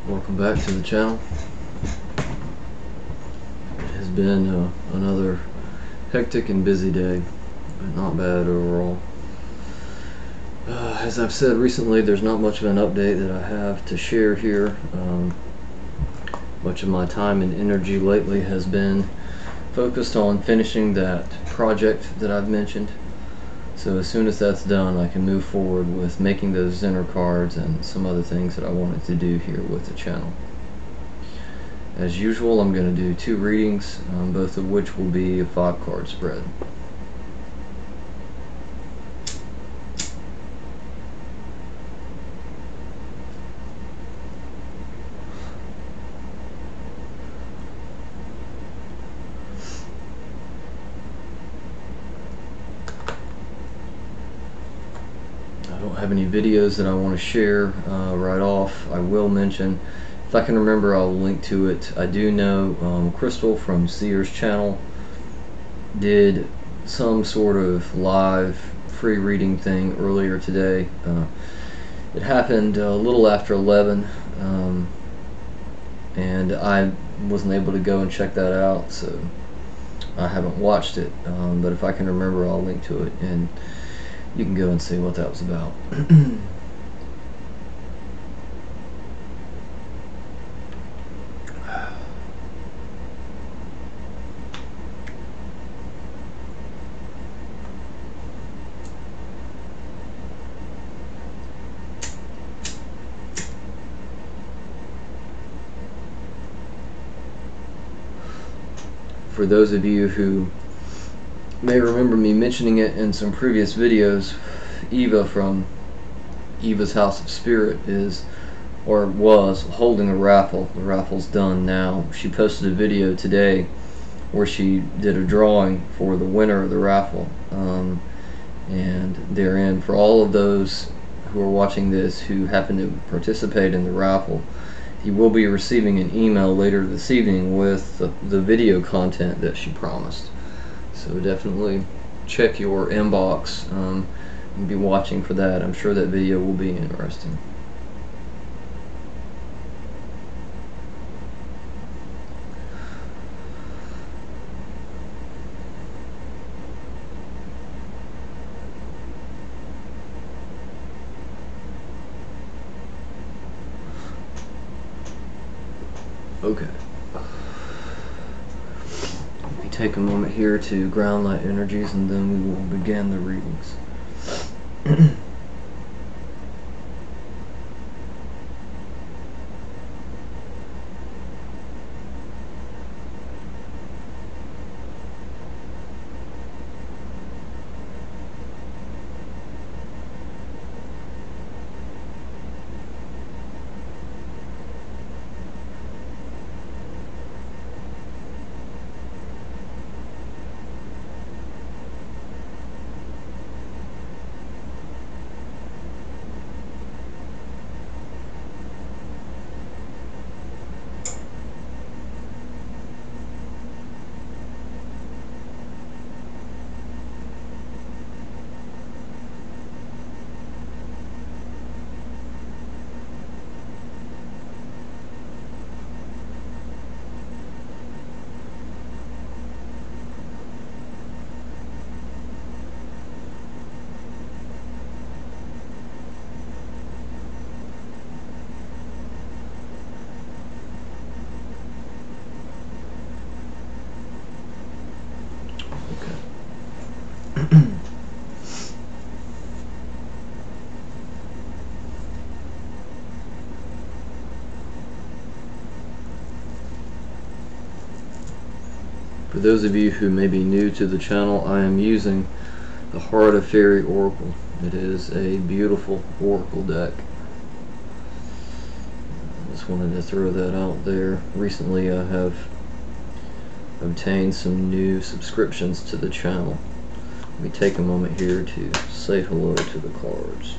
Welcome back to the channel. It has been another hectic and busy day, but not bad overall. As I've said recently, there's not much of an update that I have to share here. Much of my time and energy lately has been focused on finishing that project that I've mentioned. So as soon as that's done, I can move forward with making those Zenner cards and some other things that I wanted to do here with the channel. As usual, I'm going to do 2 readings, both of which will be a 5-card spread. I don't have any videos that I want to share right off. I will mention, if I can remember, I'll link to it. I do know Crystal from Sears channel did some sort of live free reading thing earlier today. It happened a little after 11, and I wasn't able to go and check that out, so I haven't watched it, but if I can remember, I'll link to it and you can go and see what that was about. For those of you who may remember me mentioning it in some previous videos, Eva from Eva's House of Spirit is, or was, holding a raffle. The raffle's done now. She posted a video today where she did a drawing for the winner of the raffle, and therein, for all of those who are watching this who happen to participate in the raffle, you will be receiving an email later this evening with the video content that she promised. So definitely check your inbox and be watching for that. I'm sure that video will be interesting. Okay. Take a moment here to ground light energies, and then we will begin the readings. For those of you who may be new to the channel, I am using the Heart of Fairy Oracle. It is a beautiful oracle deck. Just wanted to throw that out there. Recently I have obtained some new subscriptions to the channel. Let me take a moment here to say hello to the cards.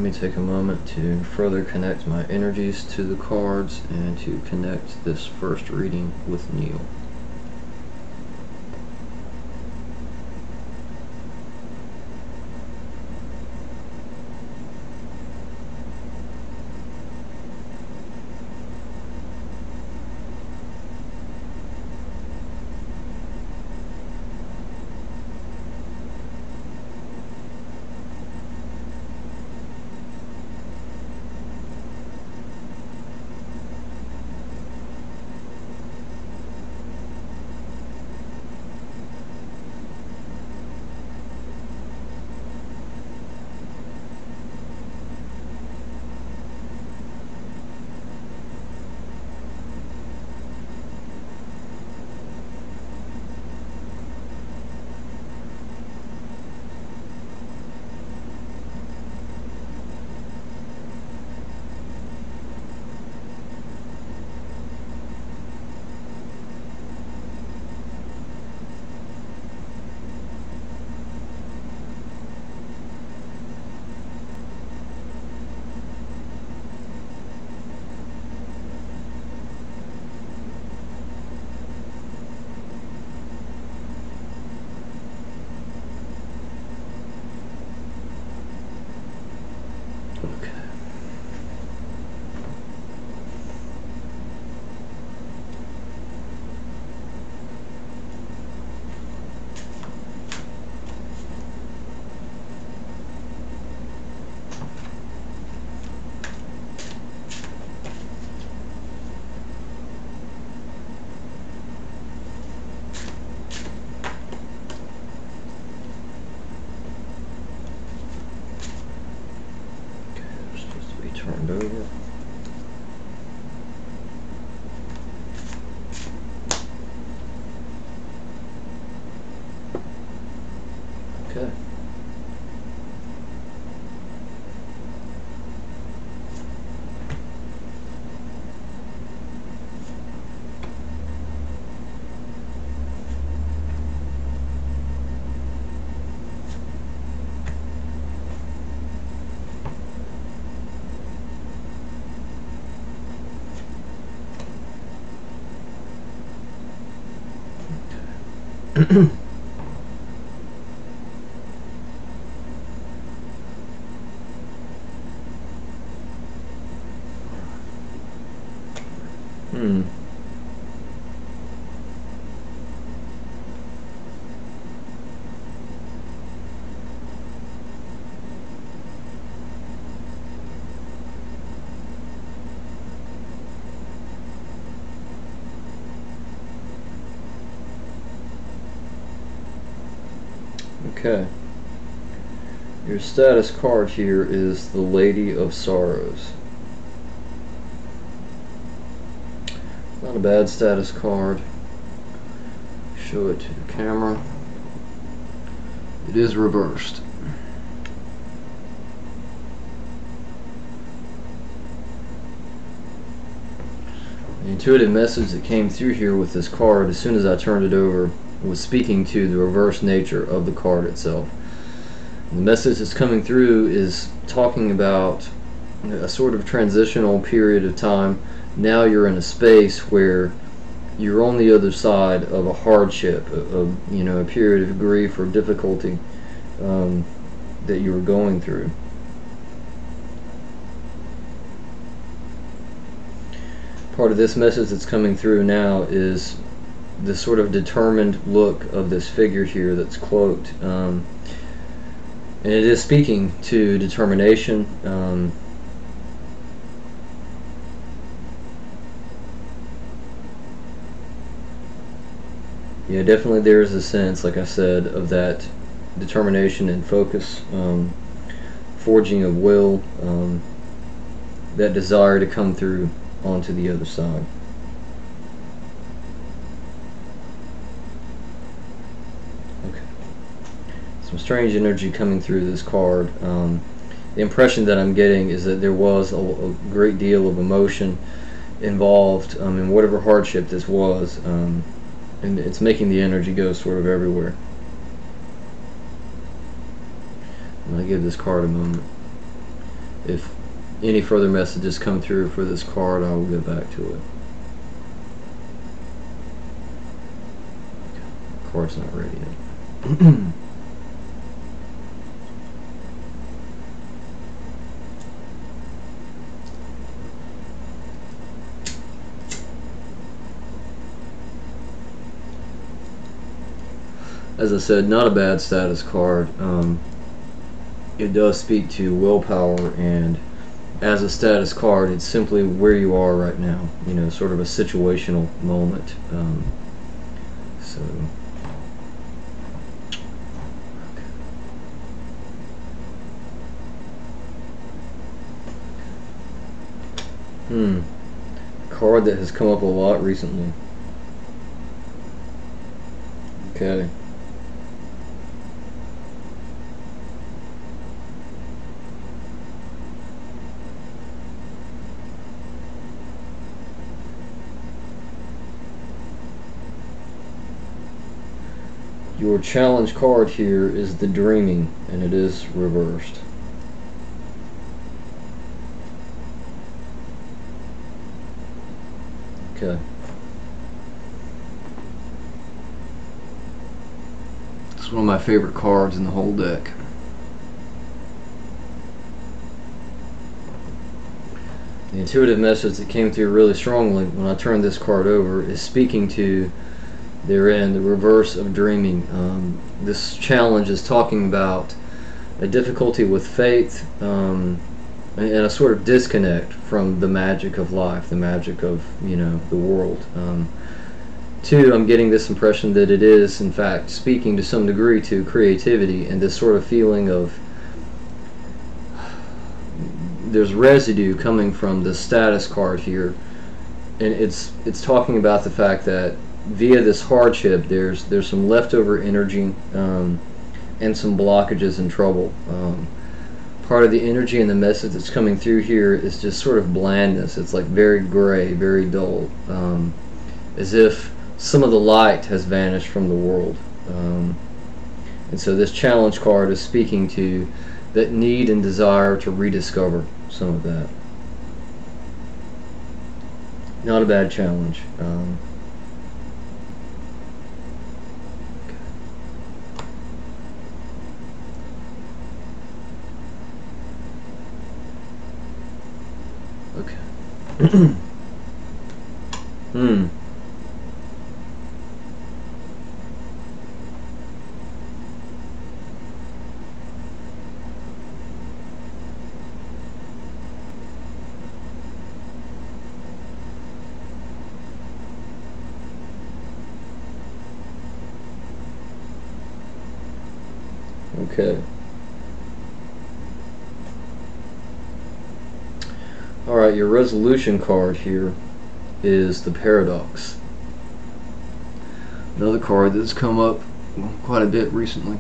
me take a moment to further connect my energies to the cards and to connect this first reading with Neil. Turned over. Okay. Okay. Your status card here is the Lady of Sorrows. Not a bad status card. Show it to the camera. It is reversed. The intuitive message that came through here with this card, as soon as I turned it over, was speaking to the reverse nature of the card itself. And the message that's coming through is talking about a sort of transitional period of time. Now you're in a space where you're on the other side of a hardship, a period of grief or difficulty that you were going through. Part of this message that's coming through now is the sort of determined look of this figure here that's cloaked, and it is speaking to determination. Yeah, definitely there is a sense, like I said, of that determination and focus, forging of will, that desire to come through onto the other side. Okay. Some strange energy coming through this card. The impression that I'm getting is that there was a great deal of emotion involved in whatever hardship this was, and it's making the energy go sort of everywhere. I'm going to give this card a moment. if any further messages come through for this card, I will get back to it. Card's not ready yet. As I said, not a bad status card. It does speak to willpower, and as a status card, it's simply where you are right now. You know, sort of a situational moment. So. Card that has come up a lot recently. Okay. Your challenge card here is the Dreaming, and it is reversed. Okay. It's one of my favorite cards in the whole deck. The intuitive message that came through really strongly when I turned this card over is speaking to therein the reverse of dreaming. This challenge is talking about a difficulty with faith, and a sort of disconnect from the magic of life, the magic of, you know, the world. Two, I'm getting this impression that it is in fact speaking to some degree to creativity and this sort of feeling of there's residue coming from the status card here, and it's talking about the fact that via this hardship there's some leftover energy, and some blockages and trouble. Part of the energy and the message that's coming through here is just sort of blandness. It's like very gray, very dull, as if some of the light has vanished from the world. And so this challenge card is speaking to that need and desire to rediscover some of that. Not a bad challenge. Okay. Okay. Alright, your resolution card here is the Paradox. Another card that's come up quite a bit recently.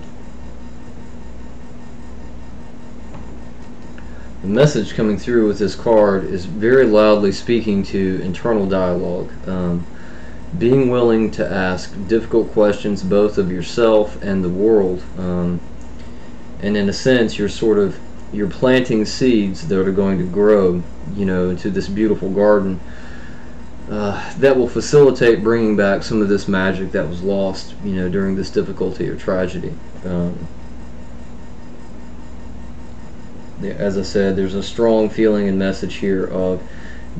The message coming through with this card is very loudly speaking to internal dialogue. Being willing to ask difficult questions both of yourself and the world. And in a sense, you're planting seeds that are going to grow, you know, into this beautiful garden that will facilitate bringing back some of this magic that was lost, you know, during this difficulty or tragedy. As I said, there's a strong feeling and message here of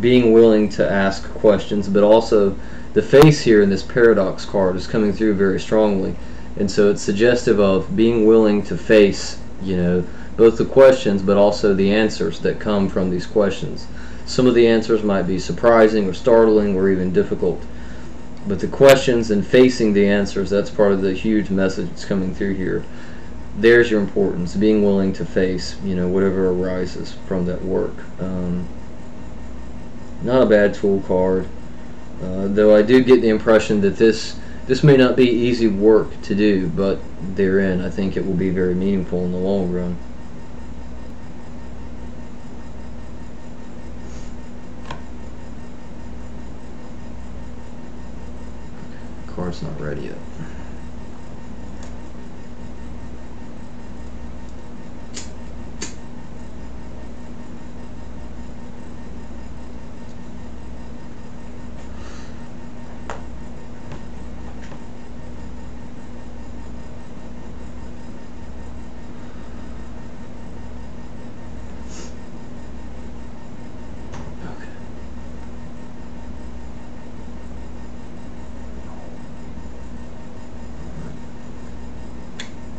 being willing to ask questions, but also the face here in this Paradox card is coming through very strongly. And so it's suggestive of being willing to face, you know, both the questions but also the answers that come from these questions. Some of the answers might be surprising or startling or even difficult, but the questions and facing the answers, that's part of the huge message that's coming through here. There's your importance, being willing to face, you know, whatever arises from that work. Not a bad tool card, though I do get the impression that this may not be easy work to do, but therein I think it will be very meaningful in the long run. Card's not ready yet.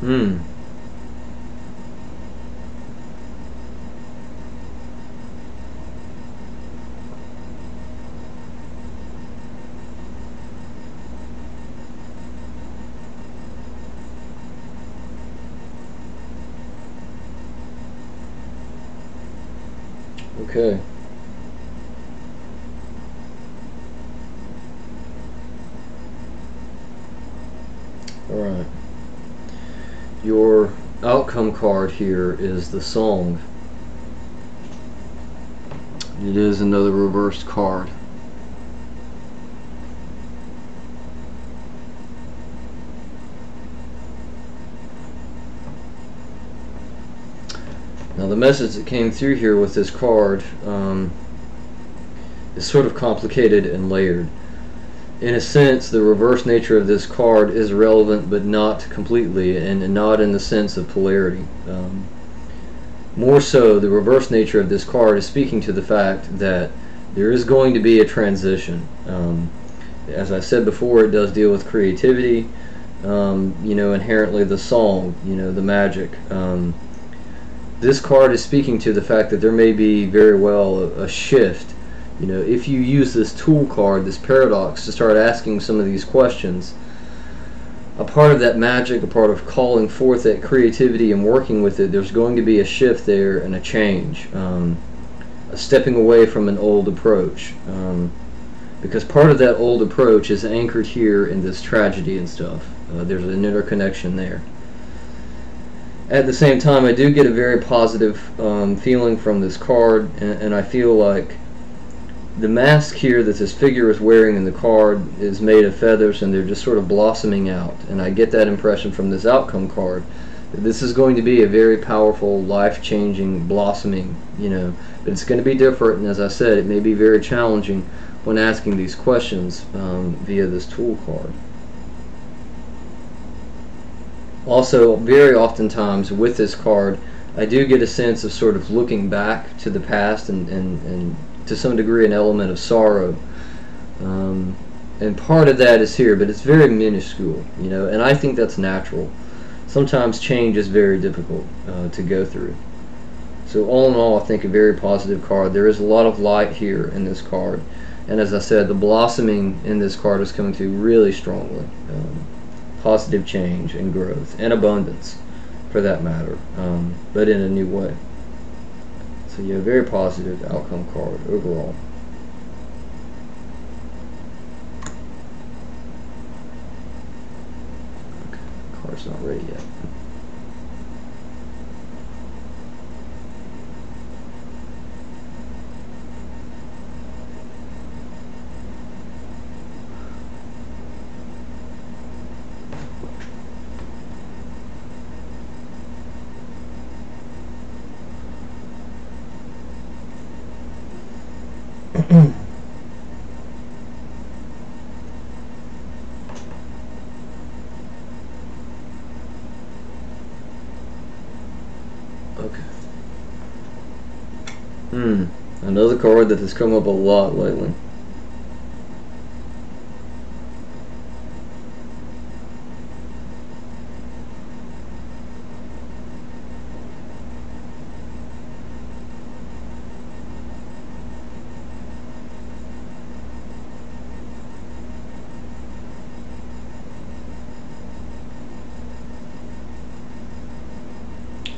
Hmm. Okay. Alright. Your outcome card here is the song. It is another reversed card. Now the message that came through here with this card is sort of complicated and layered. In a sense, the reverse nature of this card is relevant, but not completely, and not in the sense of polarity. More so, the reverse nature of this card is speaking to the fact that there is going to be a transition. As I said before, it does deal with creativity, you know, inherently the song, you know, the magic. This card is speaking to the fact that there may be very well a shift. You know, if you use this tool card, this paradox, to start asking some of these questions, a part of that magic, a part of calling forth that creativity and working with it, there's going to be a shift there and a change, a stepping away from an old approach, because part of that old approach is anchored here in this tragedy and stuff. There's an interconnection there. At the same time, I do get a very positive feeling from this card, and I feel like the mask here that this figure is wearing in the card is made of feathers, and they're just sort of blossoming out. And I get that impression from this outcome card that this is going to be a very powerful, life-changing blossoming, you know. But it's going to be different, and as I said, it may be very challenging when asking these questions via this tool card. Also, very oftentimes with this card, I do get a sense of sort of looking back to the past and to some degree an element of sorrow. And part of that is here, but it's very minuscule, you know, and I think that's natural. Sometimes change is very difficult to go through. So all in all, I think a very positive card. There is a lot of light here in this card, and as I said, the blossoming in this card is coming through really strongly. Positive change and growth and abundance, for that matter, but in a new way. So yeah, very positive outcome card overall. Okay, card's not ready yet. Okay. Another card that has come up a lot lately.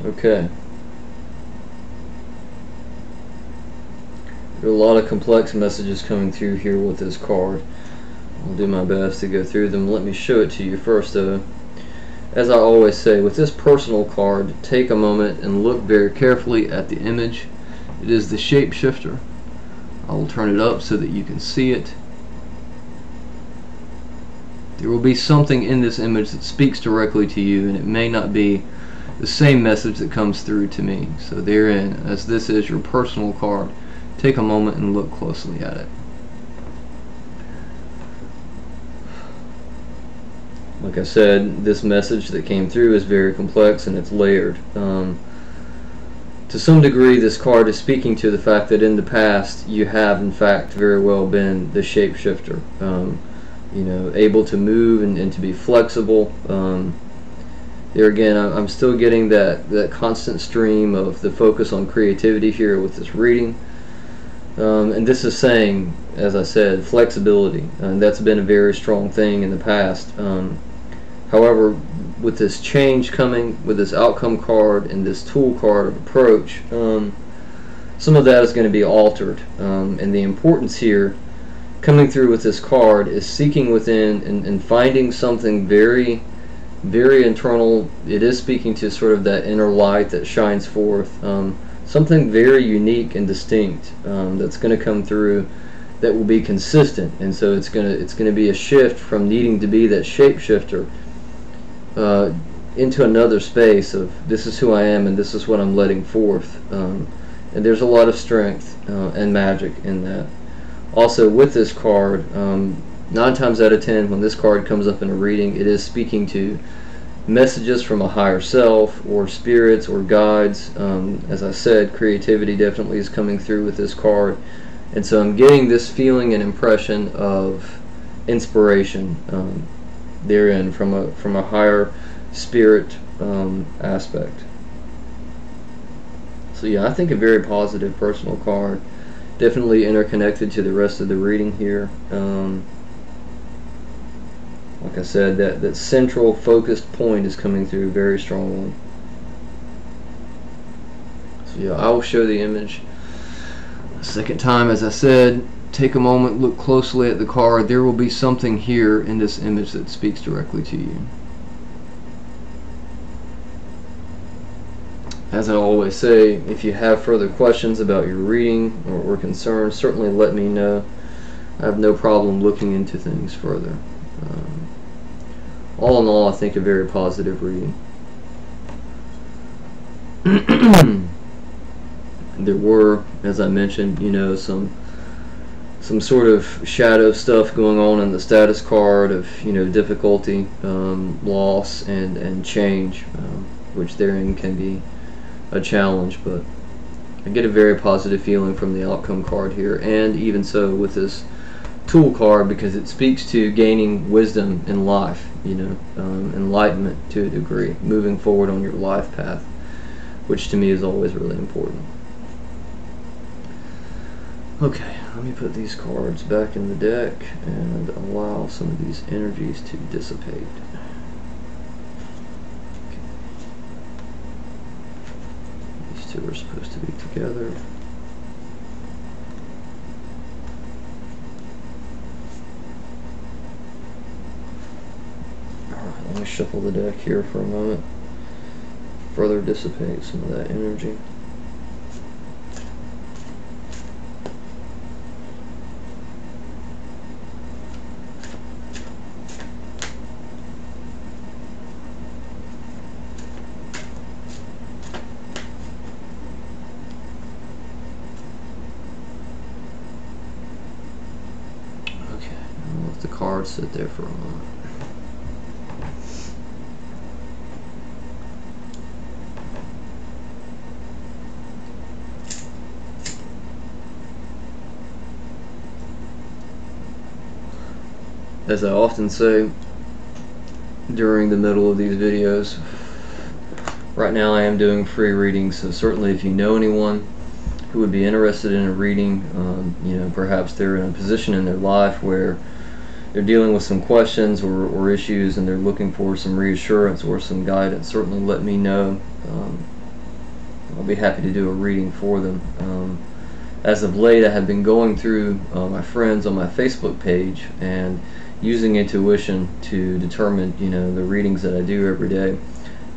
Okay. There are a lot of complex messages coming through here with this card. I'll do my best to go through them. Let me show it to you first though. As I always say, with this personal card, take a moment and look very carefully at the image. It is the shapeshifter. I will turn it up so that you can see it. There will be something in this image that speaks directly to you, and it may not be the same message that comes through to me. So therein, as this is your personal card, take a moment and look closely at it. Like I said, this message that came through is very complex and it's layered. To some degree, this card is speaking to the fact that in the past you have in fact very well been the shapeshifter, you know, able to move and to be flexible, there again, I'm still getting that constant stream of the focus on creativity here with this reading. And this is saying, as I said, flexibility, and that's been a very strong thing in the past. However, with this change coming, with this outcome card and this tool card of approach, some of that is going to be altered. And the importance here coming through with this card is seeking within and finding something very, very internal. It is speaking to sort of that inner light that shines forth. Something very unique and distinct that's going to come through that will be consistent, and so it's going to be a shift from needing to be that shapeshifter into another space of this is who I am and this is what I'm letting forth, and there's a lot of strength and magic in that. Also with this card, 9 times out of 10 when this card comes up in a reading, it is speaking to messages from a higher self or spirits or guides. As I said, creativity definitely is coming through with this card, and so I'm getting this feeling and impression of inspiration therein from a higher spirit aspect. So yeah, I think a very positive personal card, definitely interconnected to the rest of the reading here. Like I said, that central focused point is coming through very strongly. So yeah, I will show the image a second time. As I said, take a moment, look closely at the card. There will be something here in this image that speaks directly to you. As I always say, if you have further questions about your reading or concerns, certainly let me know. I have no problem looking into things further. All in all, I think a very positive reading. There were, as I mentioned, you know, some sort of shadow stuff going on in the status card of, you know, difficulty, loss, and change, which therein can be a challenge. But I get a very positive feeling from the outcome card here, and even so with this tool card, because it speaks to gaining wisdom in life, you know, enlightenment to a degree, moving forward on your life path, which to me is always really important. Okay, let me put these cards back in the deck and allow some of these energies to dissipate. Okay. These two are supposed to be together. Let me shuffle the deck here for a moment, further dissipate some of that energy. Okay, I'll let the cards sit there for a moment. As I often say during the middle of these videos, right now I am doing free readings, so certainly if you know anyone who would be interested in a reading, you know, perhaps they're in a position in their life where they're dealing with some questions or issues and they're looking for some reassurance or some guidance, certainly let me know. I'll be happy to do a reading for them. As of late, I have been going through my friends on my Facebook page and using intuition to determine, you know, the readings that I do every day.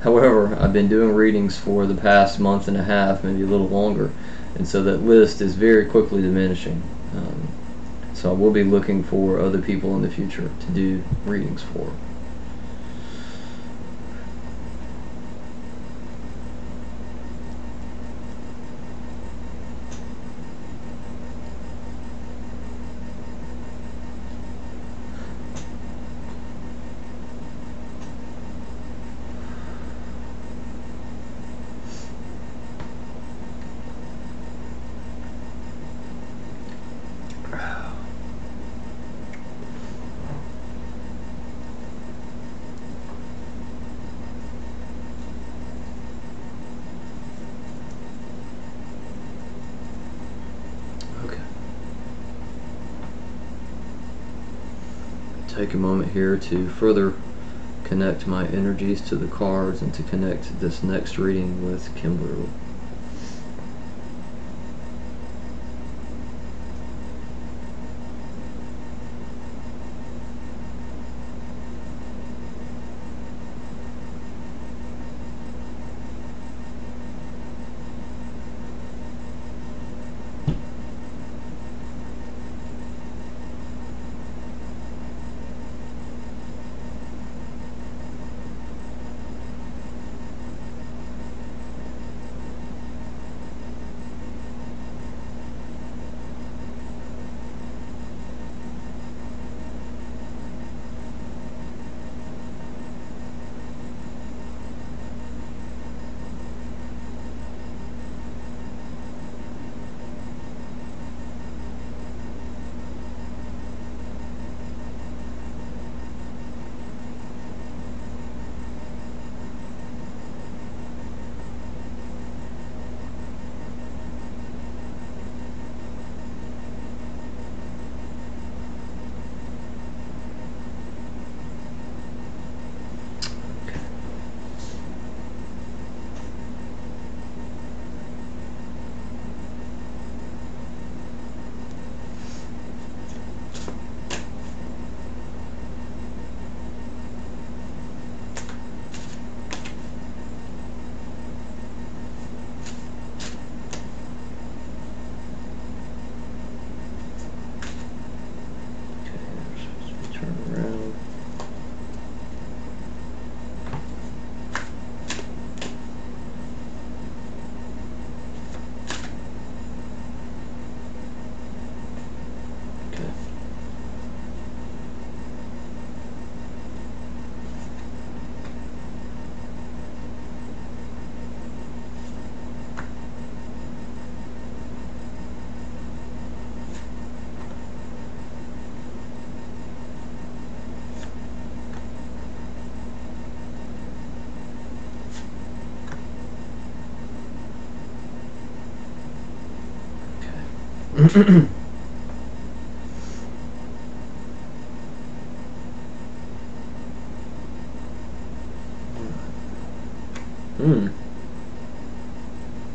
However, I've been doing readings for the past month and a half, maybe a little longer, and so that list is very quickly diminishing. So I will be looking for other people in the future to do readings for. take a moment here to further connect my energies to the cards and to connect this next reading with Kimberly.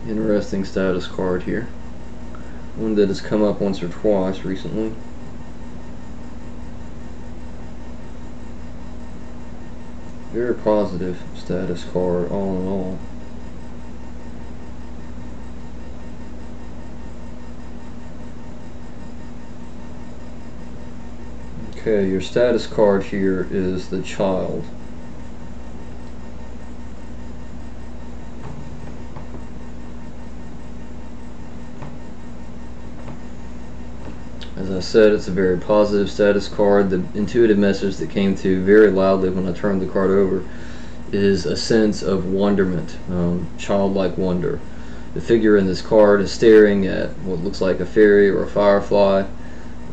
Interesting status card here. One that has come up once or twice recently. Very positive status card all in all. Okay, your status card here is the child. As I said, it's a very positive status card. The intuitive message that came through very loudly when I turned the card over is a sense of wonderment, childlike wonder. The figure in this card is staring at what looks like a fairy or a firefly.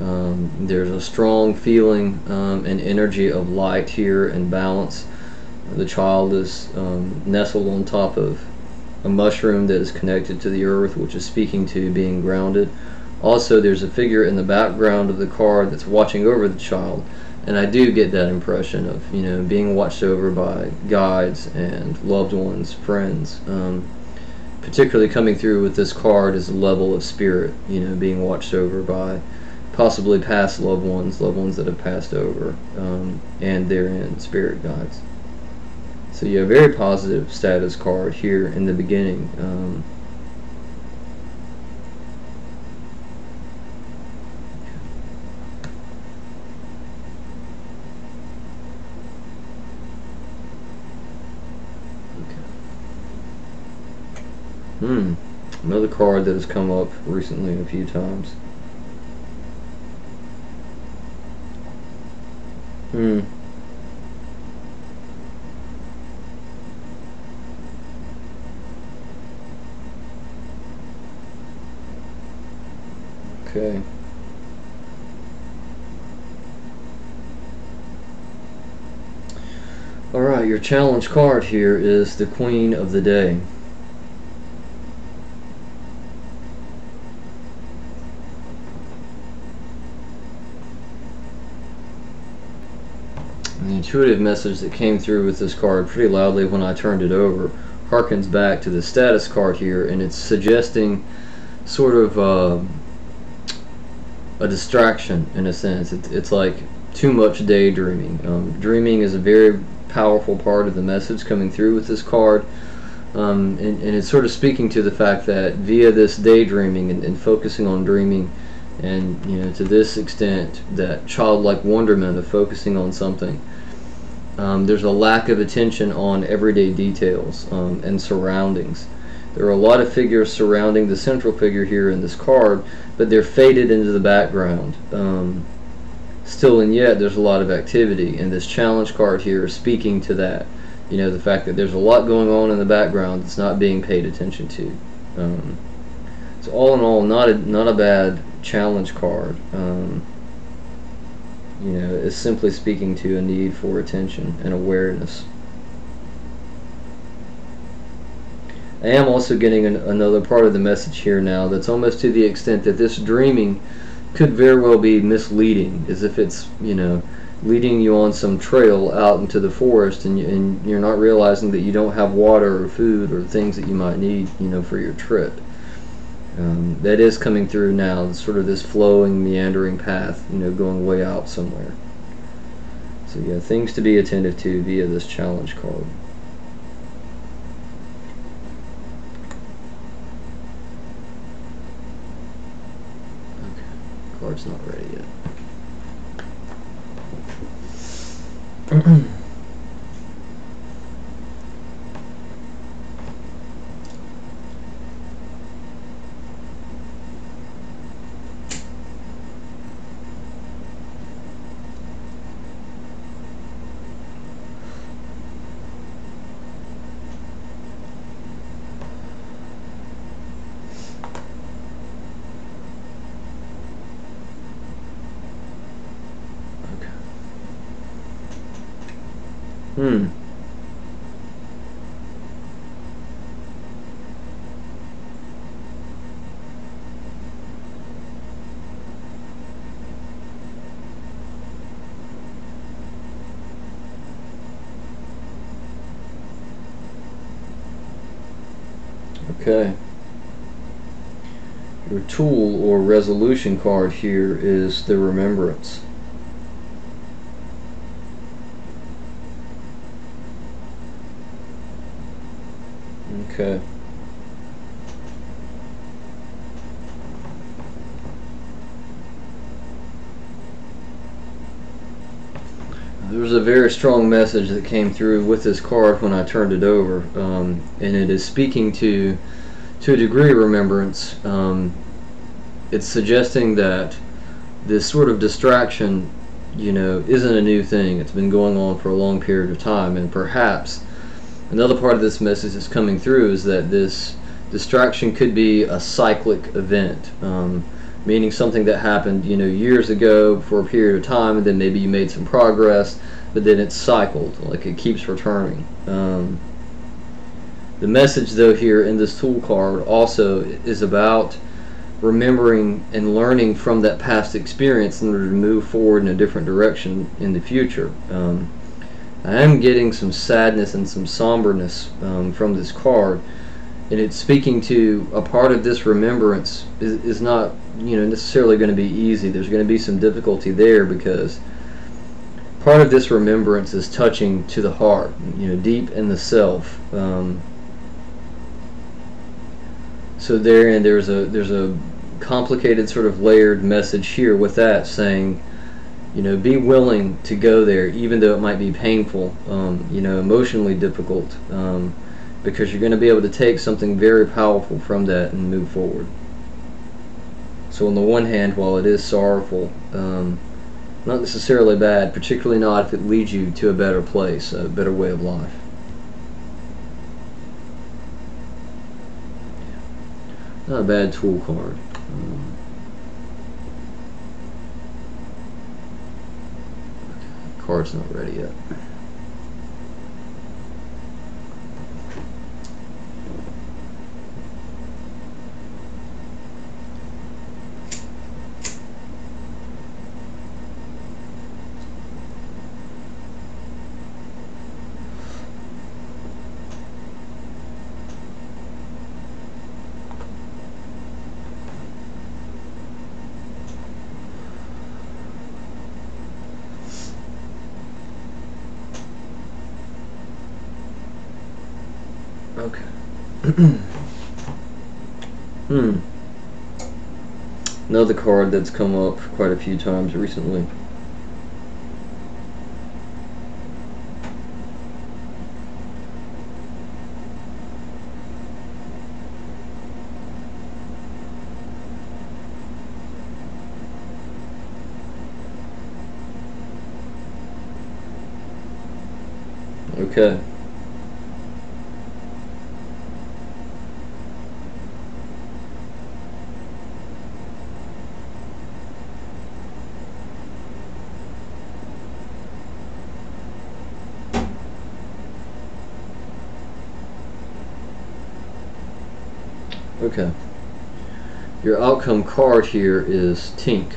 There's a strong feeling and energy of light here and balance. The child is nestled on top of a mushroom that is connected to the earth, which is speaking to being grounded. Also, there's a figure in the background of the card that's watching over the child, and I do get that impression of, you know, being watched over by guides and loved ones, friends. Particularly coming through with this card is a level of spirit, you know, being watched over by possibly past loved ones that have passed over, and therein spirit guides. So yeah, very positive status card here in the beginning. Another card that has come up recently a few times. Okay. Alright, your challenge card here is the Queen of the Day. And the intuitive message that came through with this card pretty loudly when I turned it over harkens back to the status card here, and it's suggesting sort of a distraction in a sense. It's like too much daydreaming. Dreaming is a very powerful part of the message coming through with this card, and it's sort of speaking to the fact that via this daydreaming and focusing on dreaming, and to this extent, that childlike wonderment of focusing on something, there's a lack of attention on everyday details and surroundings. There are a lot of figures surrounding the central figure here in this card, but they're faded into the background. Still and yet there's a lot of activity, and this challenge card here is speaking to that. The fact that there's a lot going on in the background that's not being paid attention to. So all in all, not a bad challenge card. It's simply speaking to a need for attention and awareness. I am also getting another part of the message here now that's almost to the extent that this dreaming could very well be misleading, as if it's leading you on some trail out into the forest, and you're not realizing that you don't have water or food or things that you might need for your trip. That is coming through now, sort of this flowing, meandering path, going way out somewhere. So yeah, things to be attentive to via this challenge card. Okay, card's not ready yet. Okay. Your tool or resolution card here is the Remembrance. Okay. There was a very strong message that came through with this card when I turned it over, and it is speaking to a degree remembrance. It's suggesting that this sort of distraction, isn't a new thing. It's been going on for a long period of time, and perhaps another part of this message that's coming through is that this distraction could be a cyclic event, meaning something that happened, years ago for a period of time, and then maybe you made some progress, but then it's cycled, like it keeps returning. The message, though, here in this tool card also is about remembering and learning from that past experience in order to move forward in a different direction in the future. I am getting some sadness and some somberness from this card, and it's speaking to a part of this remembrance is not necessarily going to be easy. There's going to be some difficulty there, because part of this remembrance is touching to the heart, deep in the self. So there's a complicated sort of layered message here with that, saying, be willing to go there, even though it might be painful, emotionally difficult, because you're going to be able to take something very powerful from that and move forward. So on the one hand, while it is sorrowful, not necessarily bad, particularly not if it leads you to a better place, a better way of life. Not a bad tool card. Card's not ready yet. Okay. Another card that's come up quite a few times recently. Okay. Okay. Your outcome card here is Tink.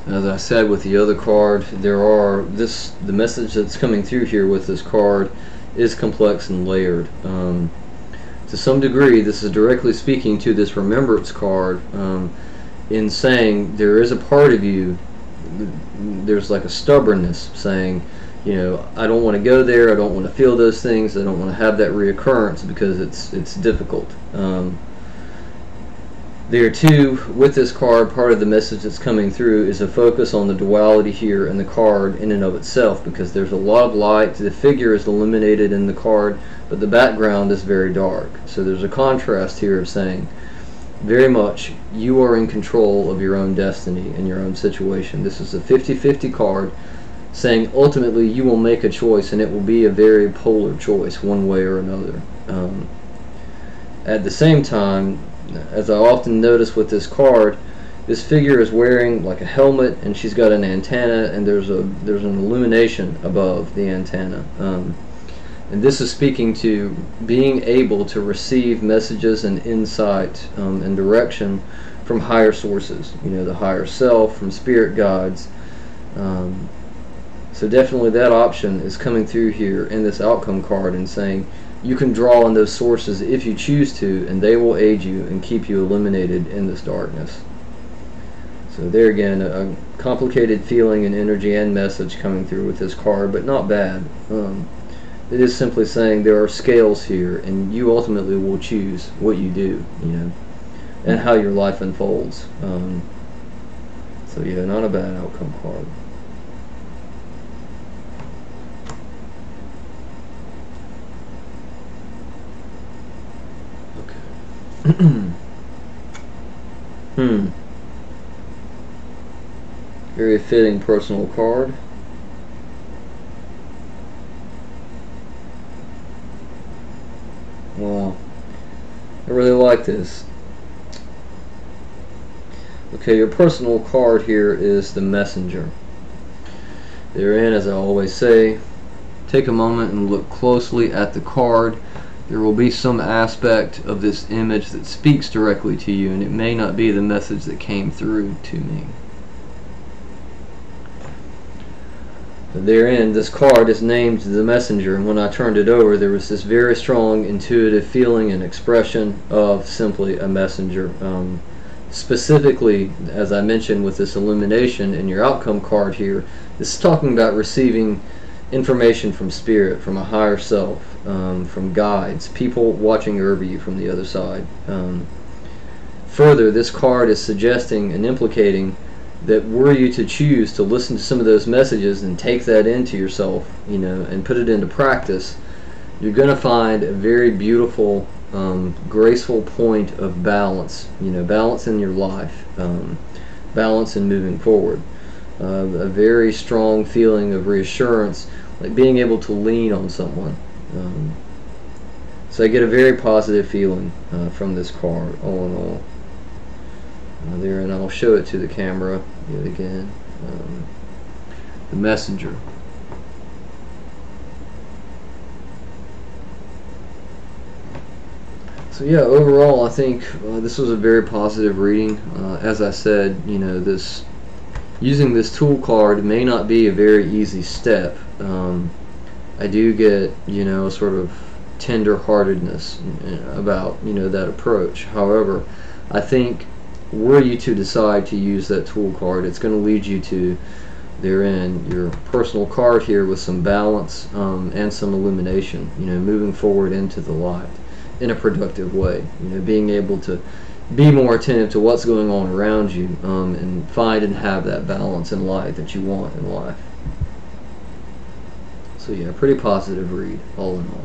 As I said with the other card, the message that's coming through here with this card is complex and layered. To some degree, this is directly speaking to this remembrance card, in saying there is a part of you, there's like a stubbornness saying, you know, I don't want to go there, I don't want to feel those things, I don't want to have that reoccurrence because it's difficult. There too, with this card, part of the message that's coming through is a focus on the duality here in the card in and of itself, because there's a lot of light. The figure is illuminated in the card, but the background is very dark. So there's a contrast here of saying, very much, you are in control of your own destiny and your own situation. This is a 50-50 card, saying ultimately you will make a choice, and it will be a very polar choice, one way or another. At the same time, as I often notice with this card, this figure is wearing like a helmet, and she's got an antenna, and there's an illumination above the antenna. And this is speaking to being able to receive messages and insight and direction from higher sources, you know, the higher self, from spirit guides. So definitely that option is coming through here in this outcome card, and saying you can draw on those sources if you choose to, and they will aid you and keep you illuminated in this darkness. So there again, a complicated feeling and energy and message coming through with this card, but not bad. It is simply saying there are scales here, and you ultimately will choose what you do, you know, and how your life unfolds. So yeah, not a bad outcome card. Very fitting personal card. Wow, I really like this. Okay, your personal card here is the Messenger. Therein, as I always say, take a moment and look closely at the card. There will be some aspect of this image that speaks directly to you, and it may not be the message that came through to me. But therein, this card is named the Messenger, and when I turned it over, there was this very strong intuitive feeling and expression of simply a messenger. Specifically, as I mentioned with this illumination in your outcome card here, this is talking about receiving information from spirit, from a higher self, from guides, people watching over you from the other side. Further, this card is suggesting and implicating that were you to choose to listen to some of those messages and take that into yourself, you know, and put it into practice, you're going to find a very beautiful, graceful point of balance, you know, balance in your life, balance in moving forward. A very strong feeling of reassurance, like being able to lean on someone. So I get a very positive feeling from this card, all in all. There, and I'll show it to the camera yet again. The Messenger. So yeah, overall, I think this was a very positive reading. As I said, you know, using this tool card may not be a very easy step. I do get, you know, sort of tender-heartedness about, you know, that approach. However, I think were you to decide to use that tool card, it's going to lead you to they're in your personal card here with some balance and some illumination, moving forward into the light in a productive way, being able to be more attentive to what's going on around you, and find and have that balance and light that you want in life. So yeah, pretty positive read all in all.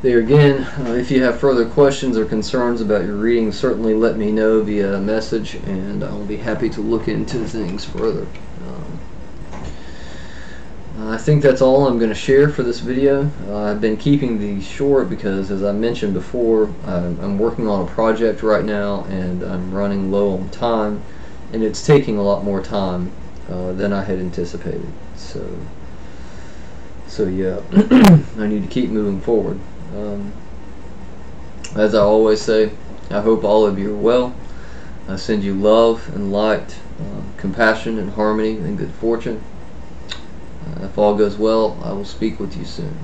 There again, if you have further questions or concerns about your reading, certainly let me know via message, and I'll be happy to look into things further. I think that's all I'm going to share for this video. I've been keeping these short because, as I mentioned before, I'm working on a project right now, and I'm running low on time, and it's taking a lot more time than I had anticipated. So yeah, I need to keep moving forward. As I always say, I hope all of you are well. I send you love and light, compassion and harmony and good fortune. If all goes well, I will speak with you soon.